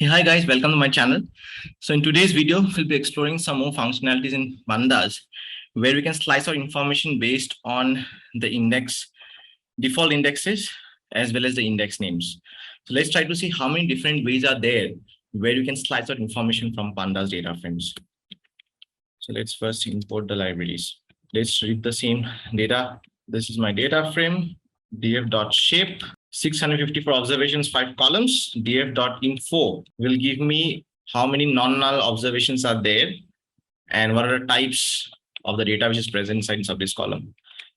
Hey, hi guys, welcome to my channel. So in today's video, we'll be exploring some more functionalities in pandas where we can slice our information based on the index, default indexes, as well as the index names. So let's try to see how many different ways are there where you can slice out information from pandas data frames. So let's first import the libraries. Let's read the same data. This is my data frame, df.shape. 654 observations, 5 columns. df.info will give me how many non-null observations are there and what are the types of the data which is present inside this column.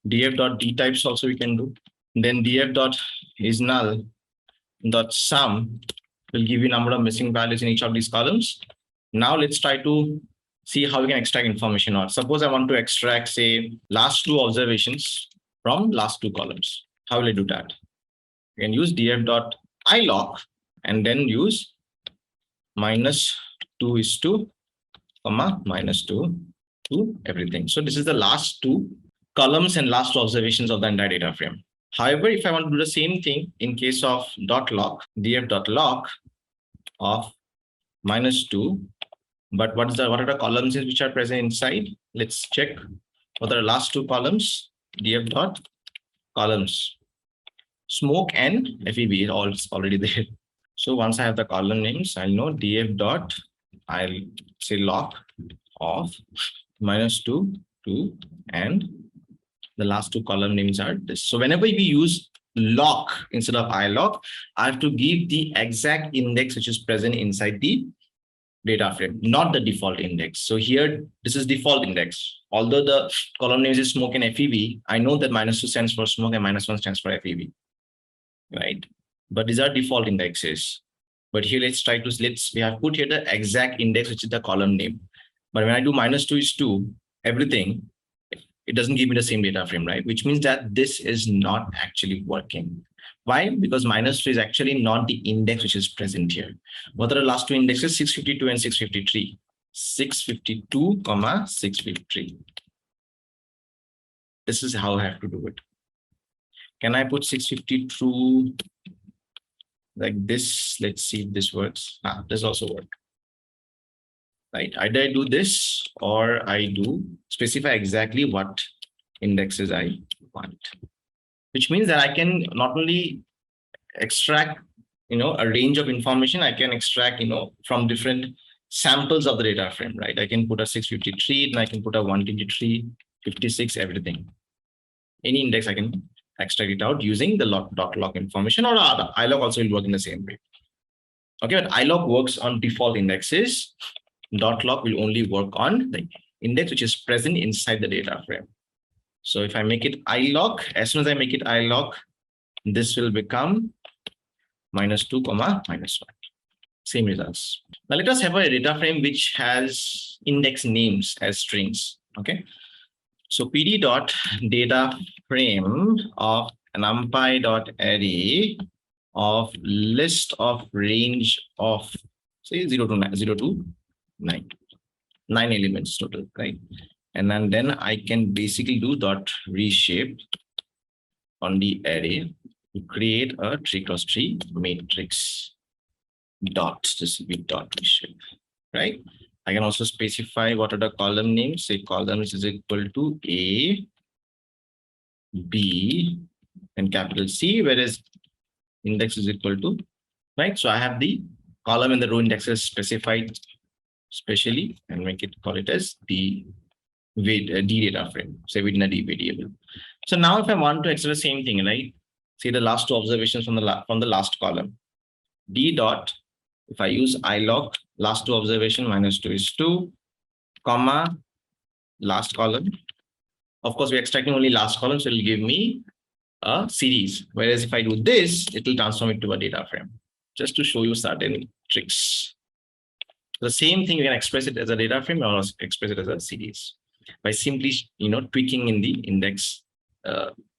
df.dtypes also we can do. Then df.isNull.sum will give you number of missing values in each of these columns. Now let's try to see how we can extract information out. Suppose I want to extract, say, last 2 observations from last 2 columns. How will I do that? You can use df.ilog and then use -2:2, -2 to everything. So this is the last 2 columns and last 2 observations of the entire data frame. However, if I want to do the same thing in case of .log, df.log of -2, but what are the columns which are present inside? Let's check what are the last 2 columns. df.columns. Smoke and FEV is already there. So once I have the column names, I'll know I'll say log of -2, 2, and the last 2 column names are this. So whenever we use log instead of ilog, I have to give the exact index which is present inside the data frame, not the default index. So here, this is default index. Although the column names is smoke and FEV, I know that -2 stands for smoke and -1 stands for FEV. Right, but these are default indexes. But here we have put here the exact index, which is the column name. But when I do -2:2 everything, it doesn't give me the same data frame, right? Which means that this is not actually working. Why? Because -2 is actually not the index which is present here. What are the last 2 indexes? 652 and 653. 652, 653. This is how I have to do it. Can I put 652 like this? Let's see if this works. This also works. Right. Either I do this or I do specify exactly what indexes I want, which means that I can not only extract, a range of information, I can extract, from different samples of the data frame, right? I can put a 653 and I can put a 123, 56, everything. Any index I can extract it out using the .log information, or ilog also will work in the same way. Okay, but ilog works on default indexes. .log will only work on the index which is present inside the data frame. So if I make it ilog, as soon as I make it ilog, this will become -2, -1. Same results. Now let us have a data frame which has index names as strings. Okay. So pd.data frame of numpy.array of list of range of, say, 0 to 9, 9 elements total, right? And then I can basically do dot reshape on the array to create a 3x3 matrix. This will be dot reshape, right? I can also specify what are the column names. Say column is equal to A, B, and capital C, whereas index is equal to, right? So I have the column and the row indexes specified specially and call it as D data frame, say within a D variable. So now if I want to extract the same thing, right? See the last 2 observations from the last column. D dot, if I use ilog, last 2 observation -2:2, last column. Of course, we're extracting only last column, so it will give me a series. Whereas if I do this, it will transform it to a data frame. Just to show you certain tricks. The same thing, you can express it as a data frame or express it as a series by simply, tweaking in the index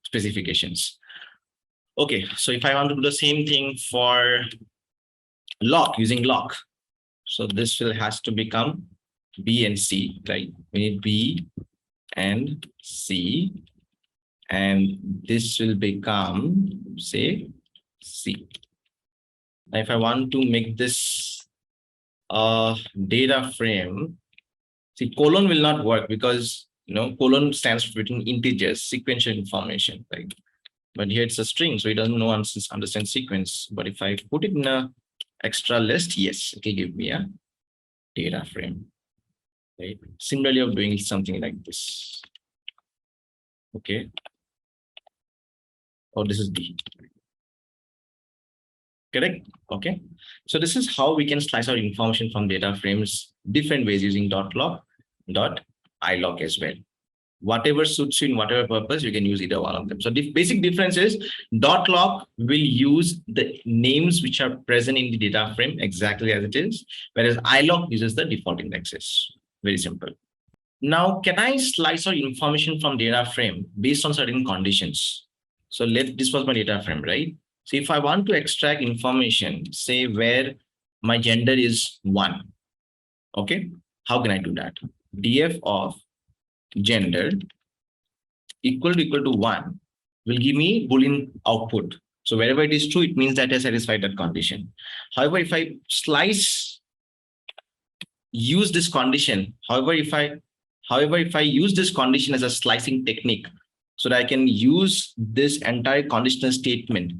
specifications. Okay, so if I want to do the same thing for log, using log, so this has to become B and C, right? We need B and C, and this will become, say, C. Now, if I want to make this data frame. See, colon will not work because colon stands for between integers, sequential information, right? But here it's a string, so it doesn't know understand sequence. But if I put it in a extra list, yes, it will give me a data frame. Right? Similarly, of doing something like this. Okay. Oh, this is D. Correct. Okay. So this is how we can slice our information from data frames different ways using .log, .ilog as well. Whatever suits you in whatever purpose, you can use either one of them. So the basic difference is .log will use the names which are present in the data frame exactly as it is, whereas ilog uses the default indexes. Very simple. Now, can I slice out information from data frame based on certain conditions? So this was my data frame, right? So if I want to extract information, say where my gender is 1, okay, how can I do that? df of gender equal to 1 will give me Boolean output. So wherever it is true, it means that I satisfied that condition. However, if I use this condition, if I use this condition as a slicing technique, so that I can use this entire conditional statement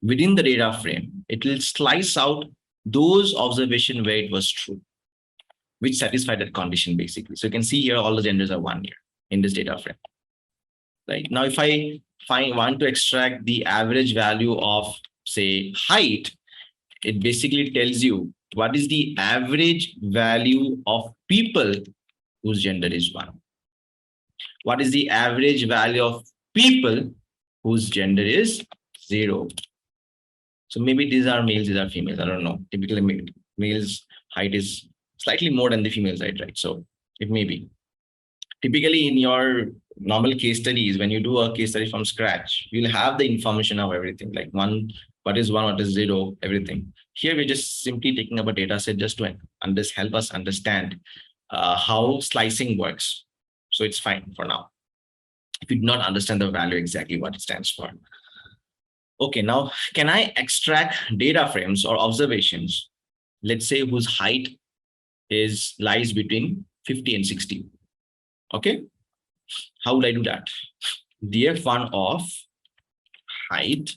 within the data frame, it will slice out those observations where it was true, which satisfy that condition basically. So you can see here all the genders are 1 here in this data frame. Right now, if I want to extract the average value of say height, it basically tells you what is the average value of people whose gender is 1. What is the average value of people whose gender is 0? So maybe these are males, these are females. I don't know. Typically, males' height is slightly more than the female's height, right? So it may be. Typically, in your normal case studies, when you do a case study from scratch, you'll have the information of everything, like what is 1, what is 0, everything. Here, we're just simply taking up a data set just to help us understand how slicing works. So it's fine for now. If you do not understand the value exactly what it stands for. Okay, now can I extract data frames or observations, let's say whose height lies between 50 and 60? Okay, how would I do that? df1 of height,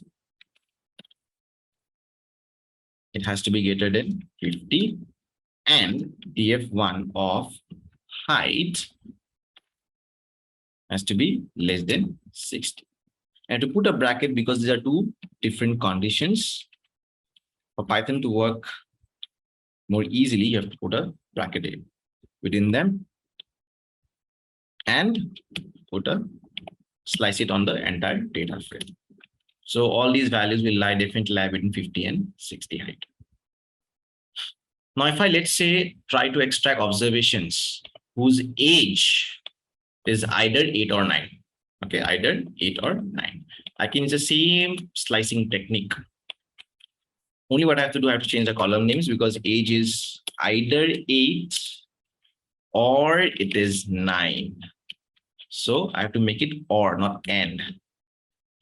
it has to be greater than 50, and df1 of height has to be less than 60. And to put a bracket, because these are two different conditions, for Python to work more easily, you have to put a bracket within them and slice it on the entire data frame. So all these values will definitely lie between 50 and 60 height. Now, if I, let's say, try to extract observations whose age is either 8 or 9. Okay, either 8 or 9. I can use the same slicing technique. Only what I have to do, I have to change the column names because age is either 8 or it is 9. So I have to make it or, not and.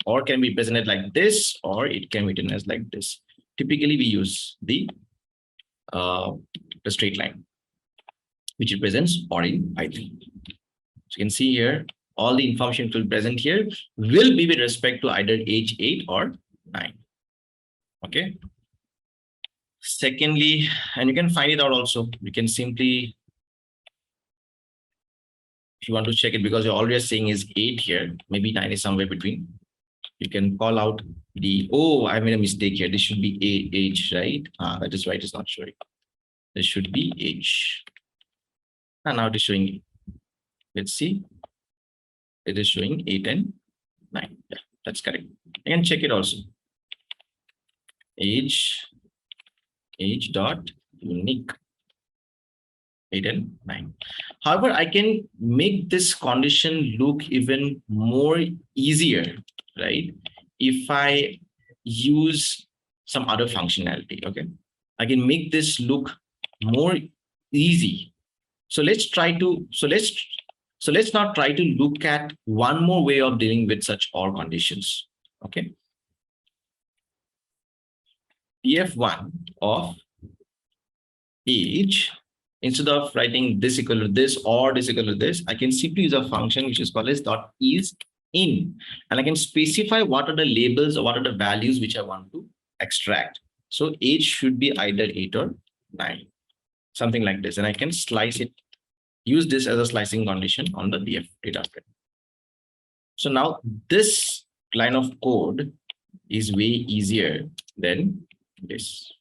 Or can be presented like this, or it can be written as like this. Typically, we use the straight line, which represents or in Python. So you can see here, all the information to be present here will be with respect to either age 8 or 9. Okay. Secondly, and you can find it out also, you can simply, if you want to check it, because you're always saying is 8 here, maybe 9 is somewhere between. You can call out I made a mistake here. This should be age, right? That is right, it's not showing. This should be age. And now it is showing, let's see. It is showing 8 and 9. Yeah, that's correct. You can check it also. Age dot unique 8 and 9. However, I can make this condition look even more easier, right? If I use some other functionality, okay? I can make this look more easy. So let's not try to look at one more way of dealing with such OR conditions. Okay. df1 of age, instead of writing this equal to this or this equal to this, I can simply use a function which is called as dot is in, and I can specify what are the labels or what are the values which I want to extract. So age should be either 8 or 9, something like this, and I can slice it, use this as a slicing condition on the DF data frame. So now this line of code is way easier than this.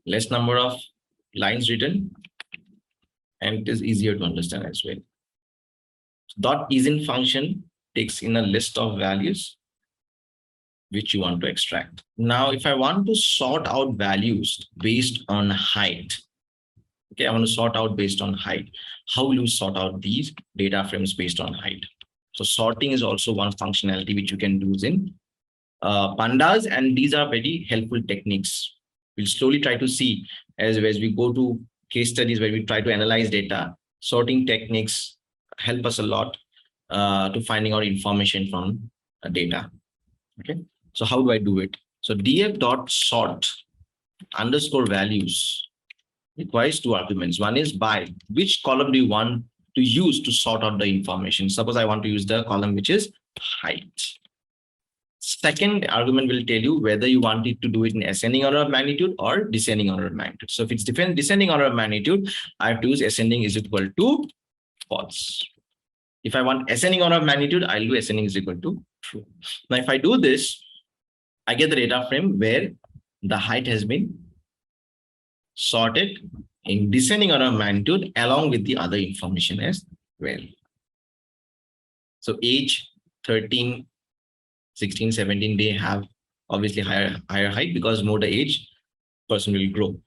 Less number of lines written, and it is easier to understand as well. Dot is in function takes in a list of values which you want to extract. Now, if I want to sort out values based on height, okay, I want to sort out based on height. How will you sort out these data frames based on height? So sorting is also one functionality which you can do in pandas, and these are very helpful techniques. We'll slowly try to see as we go to case studies where we try to analyze data. Sorting techniques help us a lot to finding out information from data. Okay, so how do I do it? So df.sort underscore values requires two arguments. One is by which column do you want to use to sort out the information. Suppose I want to use the column which is height. Second argument will tell you whether you want it to do it in ascending order of magnitude or descending order of magnitude. So if it's descending order of magnitude, I have to use ascending is equal to false. If I want ascending order of magnitude, I'll do ascending is equal to true. Now, if I do this, I get the data frame where the height has been sorted in descending order of magnitude along with the other information as well. So age 13, 16, 17, they have obviously higher height because more the age, person will grow,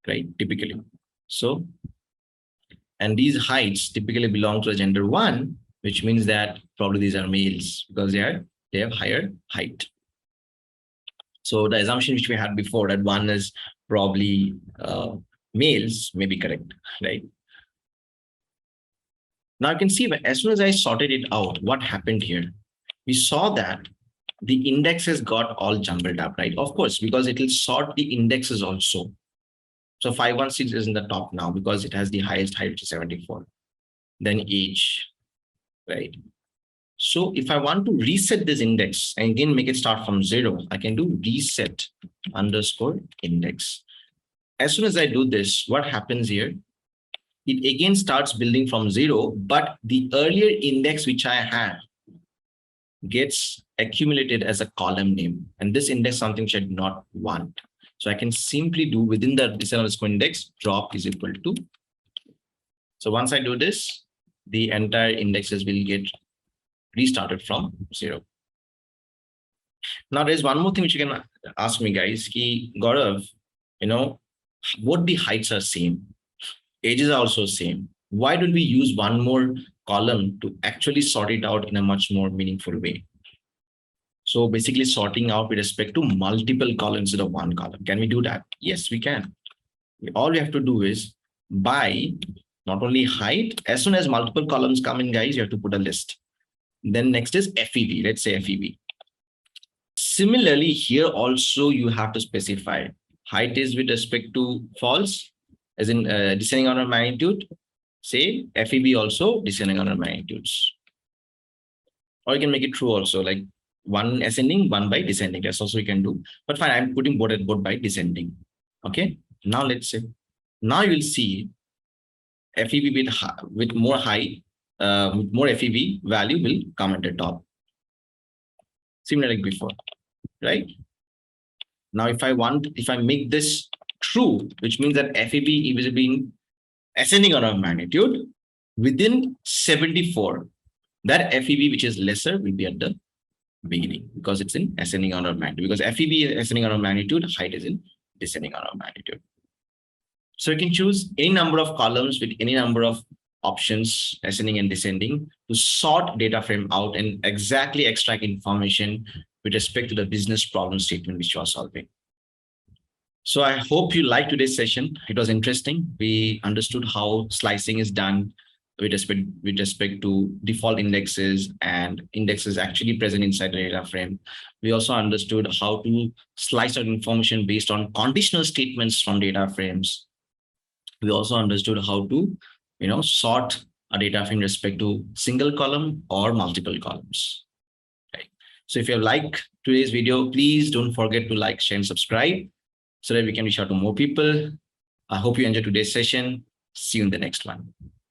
right? Typically. So, and these heights typically belong to a gender 1, which means that probably these are males because they have higher height. So the assumption which we had before that 1 is probably males may be correct, right? Now you can see as soon as I sorted it out, what happened here? We saw that the indexes got all jumbled up, right? Of course, because it will sort the indexes also. So 516 is in the top now because it has the highest height, which is 74. Then age, right? So if I want to reset this index and again make it start from 0, I can do reset underscore index. As soon as I do this, what happens here? It again starts building from 0, but the earlier index which I had gets accumulated as a column name, and this index something which I do not want. So I can simply do within the descend underscore index drop is equal to. So once I do this, the entire indexes will get restarted from 0. Now there's one more thing which you can ask me, guys. Ki, Gaurav, both the heights are same, ages are also same. Why don't we use one more column to actually sort it out in a much more meaningful way? So basically sorting out with respect to multiple columns instead of one column. Can we do that? Yes, we can. All we have to do is by not only height, as soon as multiple columns come in, guys, you have to put a list. Then next is FEV. Let's say FEV. Similarly, here also you have to specify height is with respect to false, as in descending order of magnitude. Say FEV also descending order of magnitudes. Or you can make it true also, like 1 ascending, 1 by descending. That's also we can do. But fine, I'm putting both by descending. Okay. Now let's say, now you will see FEV with more high, with more FEV value will come at the top. Similar like before, right? Now, if I make this true, which means that FEV is being ascending order of magnitude within 74, that FEV which is lesser will be at the beginning because it's in ascending order of magnitude. Because FEV is ascending order of magnitude, height is in descending order of magnitude. So you can choose any number of columns with any number of options, ascending and descending, to sort data frame out and exactly extract information with respect to the business problem statement which you are solving. So I hope you liked today's session. It was interesting. We understood how slicing is done with respect to default indexes and indexes actually present inside the data frame. We also understood how to slice out information based on conditional statements from data frames. We also understood how to, sort a data in respect to single column or multiple columns. Right. So if you have liked today's video, please don't forget to like, share, and subscribe so that we can reach out to more people. I hope you enjoyed today's session. See you in the next one.